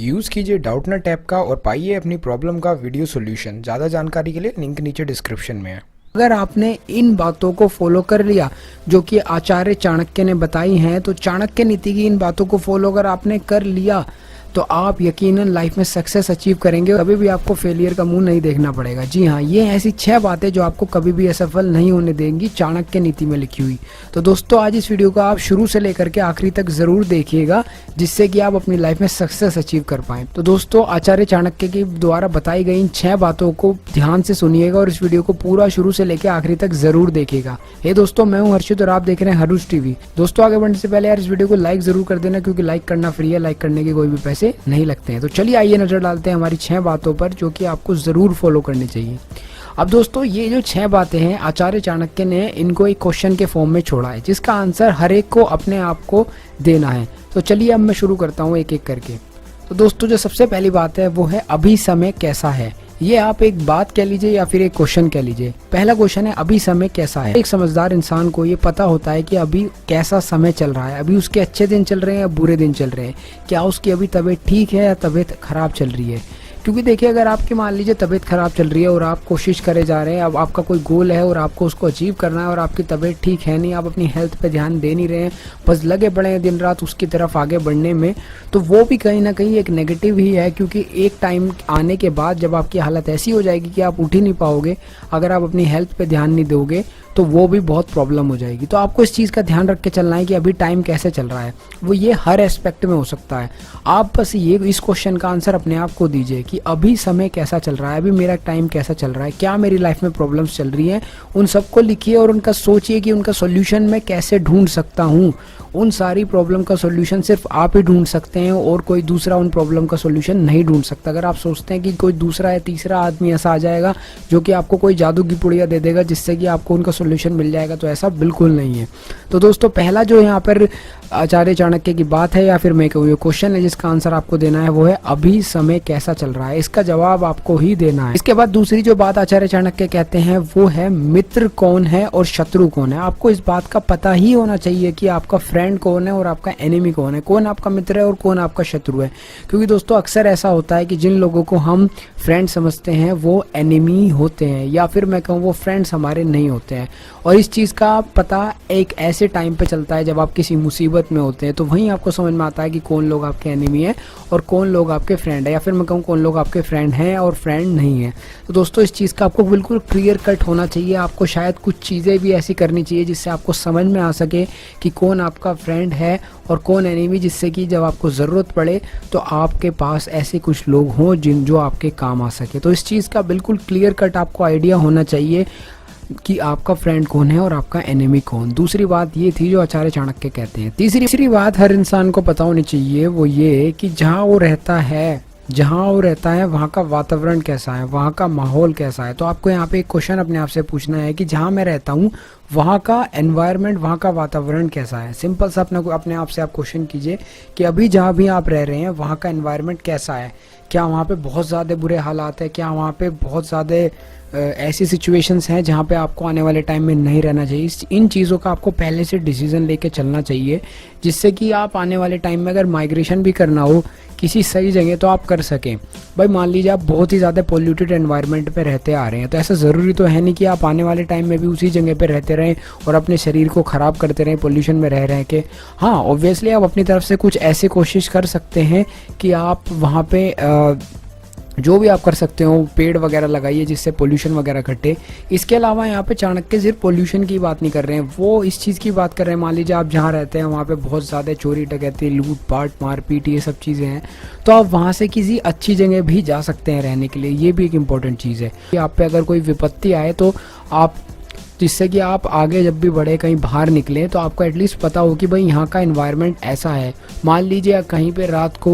Use कीजिए Doubtnut app का और पाइए अपनी प्रॉब्लम का वीडियो सॉल्यूशन। ज़्यादा जानकारी के लिए लिंक नीचे डिस्क्रिप्शन में है। अगर आपने इन बातों को फॉलो कर लिया जो कि आचार्य चाणक्य ने बताई हैं, तो चाणक्य नीति की इन बातों को फॉलो अगर आपने कर लिया तो आप यकीनन लाइफ में सक्सेस अचीव करेंगे। कभी भी आपको फेलियर का मुंह नहीं देखना पड़ेगा। जी हाँ, ये ऐसी 6 बातें जो आपको कभी भी असफल नहीं होने देंगी, चाणक्य नीति में लिखी हुई। तो दोस्तों, आज इस वीडियो को आप शुरू से लेकर के आखिरी तक जरूर देखिएगा, जिससे कि आप अपनी लाइफ में सक्सेस अचीव कर पाएं। तो दोस्तों, आचार्य चाणक्य के द्वारा बताई गई इन 6 बातों को ध्यान से सुनिएगा और इस वीडियो को पूरा शुरू से लेकर आखिरी तक जरूर देखिएगा। हे दोस्तों, मैं हूं हर्षित और आप देख रहे हैं हरूज टीवी। दोस्तों, आगे बढ़ने से पहले यार इस वीडियो को लाइक जरूर कर देना, क्योंकि लाइक करना फ्री है, लाइक करने के कोई भी पैसे नहीं लगते हैं। तो चलिए आइए नजर डालते हैं हमारी 6 बातों पर जो कि आपको जरूर फॉलो करनी चाहिए। अब दोस्तों, ये जो 6 बातें हैं, आचार्य चाणक्य ने इनको एक क्वेश्चन के फॉर्म में छोड़ा है, जिसका आंसर हर एक को अपने आप को देना है। तो चलिए अब मैं शुरू करता हूँ एक एक करके। तो दोस्तों, जो सबसे पहली बात है वो है अभी समय कैसा है। ये आप एक बात कह लीजिए या फिर एक क्वेश्चन कह लीजिए। पहला क्वेश्चन है अभी समय कैसा है। एक समझदार इंसान को ये पता होता है कि अभी कैसा समय चल रहा है, अभी उसके अच्छे दिन चल रहे हैं या बुरे दिन चल रहे हैं, क्या उसकी अभी तबीयत ठीक है या तबीयत खराब चल रही है। क्योंकि देखिए, अगर आपकी मान लीजिए तबीयत खराब चल रही है और आप कोशिश करे जा रहे हैं, अब आपका कोई गोल है और आपको उसको अचीव करना है और आपकी तबीयत ठीक है नहीं, आप अपनी हेल्थ पे ध्यान दे नहीं रहे हैं, बस लगे पड़े हैं दिन रात उसकी तरफ आगे बढ़ने में, तो वो भी कहीं ना कहीं एक नेगेटिव ही है। क्योंकि एक टाइम आने के बाद जब आपकी हालत ऐसी हो जाएगी कि आप उठ ही नहीं पाओगे, अगर आप अपनी हेल्थ पे ध्यान नहीं दोगे तो वो भी बहुत प्रॉब्लम हो जाएगी। तो आपको इस चीज़ का ध्यान रख के चलना है कि अभी टाइम कैसे चल रहा है। वो ये हर एस्पेक्ट में हो सकता है। आप बस ये इस क्वेश्चन का आंसर अपने आप को दीजिए कि अभी समय कैसा चल रहा है, अभी मेरा टाइम कैसा चल रहा है, क्या मेरी लाइफ में प्रॉब्लम्स चल रही हैं, उन सबको लिखिए और उनका सोचिए कि उनका सोल्यूशन मैं कैसे ढूंढ सकता हूँ। उन सारी प्रॉब्लम का सोल्यूशन सिर्फ आप ही ढूंढ सकते हैं और कोई दूसरा उन प्रॉब्लम का सोल्यूशन नहीं ढूंढ सकता। अगर आप सोचते हैं कि कोई दूसरा या तीसरा आदमी ऐसा आ जाएगा जो कि आपको कोई जादू की पुड़िया दे देगा जिससे कि आपको उनका सोल्यूशन मिल जाएगा, तो ऐसा बिल्कुल नहीं है। तो दोस्तों, पहला जो यहाँ पर आचार्य चाणक्य की बात है या फिर मैं कहूँ क्वेश्चन है जिसका आंसर आपको देना है वो है अभी समय कैसा चल रहा है। इसका जवाब आपको ही देना है। इसके बाद दूसरी जो बात आचार्य चाणक्य कहते हैं वो है मित्र कौन है और शत्रु कौन है। आपको इस बात का पता ही होना चाहिए कि आपका फ्रेंड कौन है और आपका एनिमी कौन है, कौन आपका मित्र है और कौन आपका शत्रु है। क्योंकि दोस्तों, अक्सर ऐसा होता है कि जिन लोगों को हम फ्रेंड समझते हैं वो एनिमी होते हैं, या फिर मैं कहूँ वो फ्रेंड्स हमारे नहीं होते हैं। और इस चीज़ का पता एक ऐसे टाइम पे चलता है जब आप किसी मुसीबत में होते हैं, तो वहीं आपको समझ में आता है कि कौन लोग आपके एनिमी है और कौन लोग आपके फ्रेंड है, या फिर मैं कहूँ कौन लोग आपके फ्रेंड हैं और फ्रेंड नहीं है। तो दोस्तों, इस चीज़ का आपको बिल्कुल क्लियर कट होना चाहिए। आपको शायद कुछ चीज़ें भी ऐसी करनी चाहिए जिससे आपको समझ में आ सके कि कौन आपका फ्रेंड है और कौन एनिमी, जिससे कि जब आपको ज़रूरत पड़े तो आपके पास ऐसे कुछ लोग हों जो आपके काम आ सके। तो इस चीज़ का बिल्कुल क्लियर कट आपको आइडिया होना चाहिए कि आपका फ्रेंड कौन है और आपका एनिमी कौन। दूसरी बात ये थी जो आचार्य चाणक्य कहते हैं। तीसरी बात हर इंसान को पता होनी चाहिए वो ये कि जहाँ वो रहता है वहाँ का वातावरण कैसा है, वहाँ का माहौल कैसा है। तो आपको यहाँ पे एक क्वेश्चन अपने आप से पूछना है कि जहाँ मैं रहता हूँ वहाँ का एनवायरनमेंट, वहाँ का वातावरण कैसा है। सिंपल सा अपने आप से आप क्वेश्चन कीजिए कि अभी जहाँ भी आप रह रहे हैं वहाँ का एनवायरनमेंट कैसा है। क्या वहाँ पे बहुत ज़्यादा बुरे हालात है, क्या वहाँ पे बहुत ज़्यादा ऐसी सिचुएशंस हैं जहाँ पे आपको आने वाले टाइम में नहीं रहना चाहिए। इन चीज़ों का आपको पहले से डिसीजन लेके चलना चाहिए, जिससे कि आप आने वाले टाइम में अगर माइग्रेशन भी करना हो किसी सही जगह तो आप कर सकें। भाई मान लीजिए आप बहुत ही ज़्यादा पोल्यूटेड एनवायरनमेंट पे रहते आ रहे हैं, तो ऐसा ज़रूरी तो है नहीं कि आप आने वाले टाइम में भी उसी जगह पे रहते रहें और अपने शरीर को ख़राब करते रहें पोल्यूशन में रह के। हाँ, ऑब्वियसली आप अपनी तरफ से कुछ ऐसे कोशिश कर सकते हैं कि आप वहाँ पे जो भी आप कर सकते हो, पेड़ वगैरह लगाइए जिससे पोल्यूशन वगैरह घटे। इसके अलावा यहाँ पे चाणक्य सिर्फ पोल्यूशन की बात नहीं कर रहे हैं, वो इस चीज़ की बात कर रहे हैं। मान लीजिए आप जहाँ रहते हैं वहाँ पे बहुत ज़्यादा चोरी डकैती, लूट पाट, मारपीट, ये सब चीज़ें हैं, तो आप वहाँ से किसी अच्छी जगह भी जा सकते हैं रहने के लिए। ये भी एक इम्पॉर्टेंट चीज़ है कि आप पे अगर कोई विपत्ति आए तो आप, जिससे कि आप आगे जब भी बढ़े कहीं बाहर निकलें तो आपको एटलीस्ट पता हो कि भाई यहाँ का एनवायरनमेंट ऐसा है। मान लीजिए कहीं पे रात को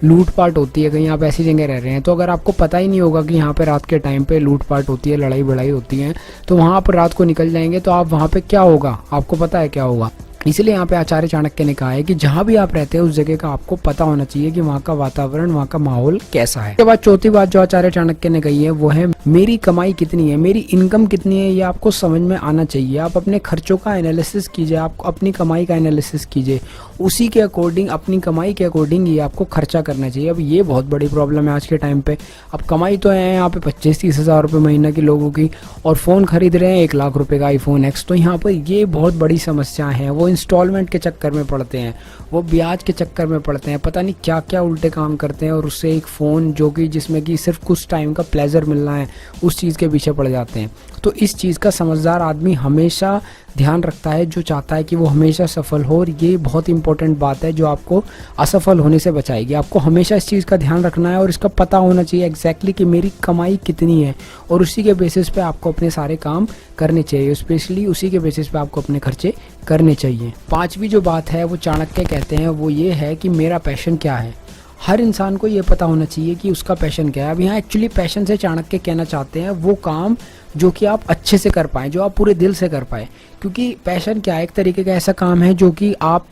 लूटपाट होती है, कहीं आप ऐसी जगह रह रहे हैं, तो अगर आपको पता ही नहीं होगा कि यहाँ पे रात के टाइम पे लूटपाट होती है, लड़ाई बड़ाई होती है, तो वहाँ पर रात को निकल जाएंगे तो आप वहाँ पे क्या होगा, आपको पता है क्या होगा। इसलिए यहाँ पे आचार्य चाणक्य ने कहा है कि जहाँ भी आप रहते हैं उस जगह का आपको पता होना चाहिए कि वहाँ का वातावरण, वहाँ का माहौल कैसा है। उसके बाद चौथी बात जो आचार्य चाणक्य ने कही है वो है मेरी कमाई कितनी है, मेरी इनकम कितनी है, ये आपको समझ में आना चाहिए। आप अपने खर्चों का एनालिसिस कीजिए, आप अपनी कमाई का एनालिसिस कीजिए, उसी के अकॉर्डिंग, अपनी कमाई के अकॉर्डिंग ये आपको खर्चा करना चाहिए। अब ये बहुत बड़ी प्रॉब्लम है आज के टाइम पे। अब कमाई तो है यहाँ पे 25-30 हज़ार रुपये महीना की लोगों की, और फ़ोन खरीद रहे हैं 1 लाख रुपए का iPhone X, तो यहाँ पर ये बहुत बड़ी समस्या है। वो इंस्टॉलमेंट के चक्कर में पड़ते हैं, वो ब्याज के चक्कर में पड़ते हैं, पता नहीं क्या क्या उल्टे काम करते हैं, और उससे एक फ़ोन जो कि जिसमें कि सिर्फ कुछ टाइम का प्लेजर मिलना है उस चीज़ के पीछे पड़ जाते हैं। तो इस चीज़ का समझदार आदमी हमेशा ध्यान रखता है, जो चाहता है कि वो हमेशा सफल हो। और ये बहुत इंपॉर्टेंट बात है जो आपको असफल होने से बचाएगी। आपको हमेशा इस चीज़ का ध्यान रखना है और इसका पता होना चाहिए एग्जैक्टली कि मेरी कमाई कितनी है, और उसी के बेसिस पे आपको अपने सारे काम करने चाहिए, स्पेशली उसी के बेसिस पे आपको अपने खर्चे करने चाहिए। 5वीं जो बात है वो चाणक्य कहते हैं वो ये है कि मेरा पैशन क्या है। हर इंसान को ये पता होना चाहिए कि उसका पैशन क्या है। अब यहाँ एक्चुअली पैशन से चाणक्य कहना चाहते हैं वो काम जो कि आप अच्छे से कर पाएँ, जो आप पूरे दिल से कर पाएँ। क्योंकि पैशन क्या है, एक तरीके का ऐसा काम है जो कि आप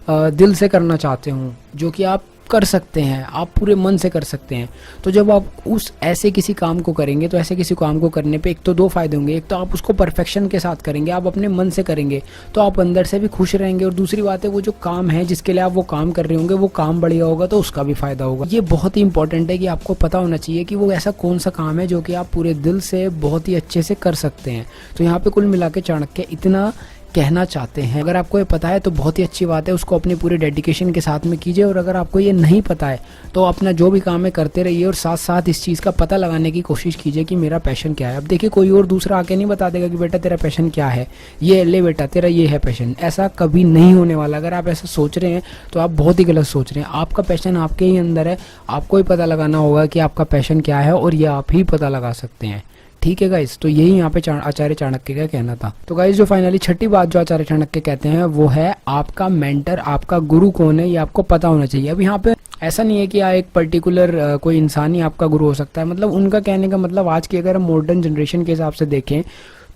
दिल से करना चाहते हो, जो कि आप कर सकते हैं, आप पूरे मन से कर सकते हैं। तो जब आप उस ऐसे किसी काम को करेंगे तो ऐसे किसी काम को करने पे एक तो 2 फायदे होंगे। एक तो आप उसको परफेक्शन के साथ करेंगे, आप अपने मन से करेंगे तो आप अंदर से भी खुश रहेंगे, और दूसरी बात है वो जो काम है जिसके लिए आप वो काम कर रहे होंगे वो काम बढ़िया होगा तो उसका भी फायदा होगा। ये बहुत ही इंपॉर्टेंट है कि आपको पता होना चाहिए कि वो ऐसा कौन सा काम है जो कि आप पूरे दिल से बहुत ही अच्छे से कर सकते हैं। तो यहाँ पे कुल मिला के चाणक्य इतना कहना चाहते हैं। अगर आपको ये पता है तो बहुत ही अच्छी बात है, उसको अपने पूरे डेडिकेशन के साथ में कीजिए। और अगर आपको ये नहीं पता है तो अपना जो भी काम है करते रहिए, और साथ साथ इस चीज़ का पता लगाने की कोशिश कीजिए कि मेरा पैशन क्या है। अब देखिए कोई और दूसरा आके नहीं बता देगा कि बेटा तेरा पैशन क्या है, ये ले बेटा तेरा ये है पैशन, ऐसा कभी नहीं होने वाला। अगर आप ऐसा सोच रहे हैं तो आप बहुत ही गलत सोच रहे हैं। आपका पैशन आपके ही अंदर है, आपको ही पता लगाना होगा कि आपका पैशन क्या है, और ये आप ही पता लगा सकते हैं। ठीक है गाइस, तो यही यहाँ पे आचार्य चाणक्य का कहना था। तो गाइस जो फाइनली छठी बात जो आचार्य चाणक्य कहते हैं वो है आपका मेंटर, आपका गुरु कौन है ये आपको पता होना चाहिए। अब यहाँ पे ऐसा नहीं है कि एक पर्टिकुलर कोई इंसान ही आपका गुरु हो सकता है। मतलब उनका कहने का मतलब आज की अगर हम मॉडर्न जनरेशन के हिसाब से देखें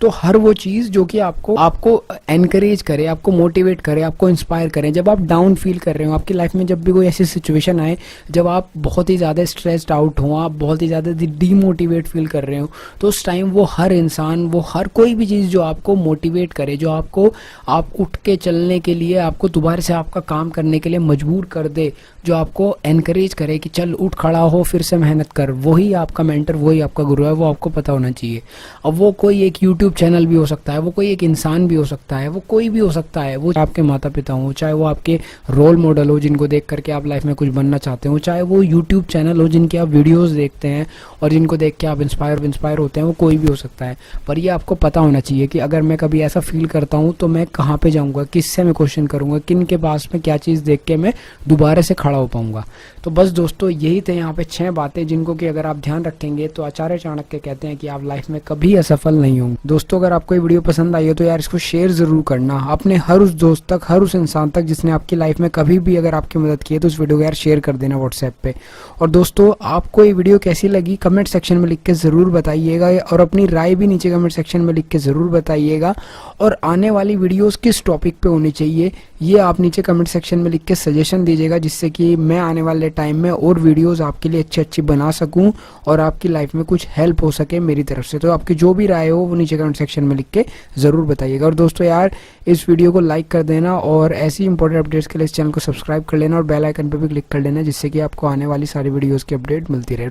तो हर वो चीज़ जो कि आपको एनकरेज करे, आपको मोटिवेट करे, आपको इंस्पायर करे। जब आप डाउन फील कर रहे हो आपकी लाइफ में, जब भी कोई ऐसी सिचुएशन आए जब आप बहुत ही ज़्यादा स्ट्रेस्ड आउट हो, आप बहुत ही ज़्यादा डीमोटिवेट फील कर रहे हो, तो उस टाइम वो हर इंसान, वो हर कोई भी चीज़ जो आपको मोटिवेट करे, जो आप उठ के चलने के लिए, आपको दोबारा से आपका काम करने के लिए मजबूर कर दे, जो आपको एनकरेज करे कि चल उठ खड़ा हो, फिर से मेहनत कर, वही आपका मेंटर, वही आपका गुरु है। वो आपको पता होना चाहिए। अब वो कोई एक यूट्यूब चैनल भी हो सकता है, वो कोई एक इंसान भी हो सकता है, वो कोई भी हो सकता है, वो आपके माता पिता हो, चाहे वो आपके रोल मॉडल हो जिनको देख करके आप लाइफ में कुछ बनना चाहते हो, चाहे वो यूट्यूब चैनल हो जिनके आप वीडियोस देखते हैं और जिनको देख के आप इंस्पायर होते हैं, वो कोई भी हो सकता है। पर ये आपको पता होना चाहिए कि अगर मैं कभी ऐसा फील करता हूँ तो मैं कहाँ पे जाऊँगा, किससे मैं क्वेश्चन करूँगा, किन के पास में क्या चीज़ देख के मैं दोबारा से खड़ा हो पाऊँगा। तो बस दोस्तों यही थे यहाँ पे 6 बातें जिनको कि अगर आप ध्यान रखेंगे तो आचार्य चाणक्य कहते हैं कि आप लाइफ में कभी असफल नहीं होंगे। दोस्तों अगर आपको ये वीडियो पसंद आई हो तो यार इसको शेयर जरूर करना अपने हर उस दोस्त तक, हर उस इंसान तक जिसने आपकी लाइफ में कभी भी अगर आपकी मदद की है, तो उस वीडियो को यार शेयर कर देना व्हाट्सएप पे। और दोस्तों आपको ये वीडियो कैसी लगी कमेंट सेक्शन में लिख के ज़रूर बताइएगा, और अपनी राय भी नीचे कमेंट सेक्शन में लिख के ज़रूर बताइएगा। और आने वाली वीडियोस किस टॉपिक पे होनी चाहिए ये आप नीचे कमेंट सेक्शन में लिख के सजेशन दीजिएगा, जिससे कि मैं आने वाले टाइम में और वीडियोस आपके लिए अच्छी बना सकूं और आपकी लाइफ में कुछ हेल्प हो सके मेरी तरफ से। तो आपकी जो भी राय हो वो नीचे कमेंट सेक्शन में लिख के ज़रूर बताइएगा। और दोस्तों यार इस वीडियो को लाइक कर देना, और ऐसी इंपॉर्टेंट अपडेट्स के लिए इस चैनल को सब्सक्राइब कर लेना, और बेल आइकन पर भी क्लिक कर लेना, जिससे कि आपको आने वाली सारी वीडियोज़ की अपडेट मिलती रहे।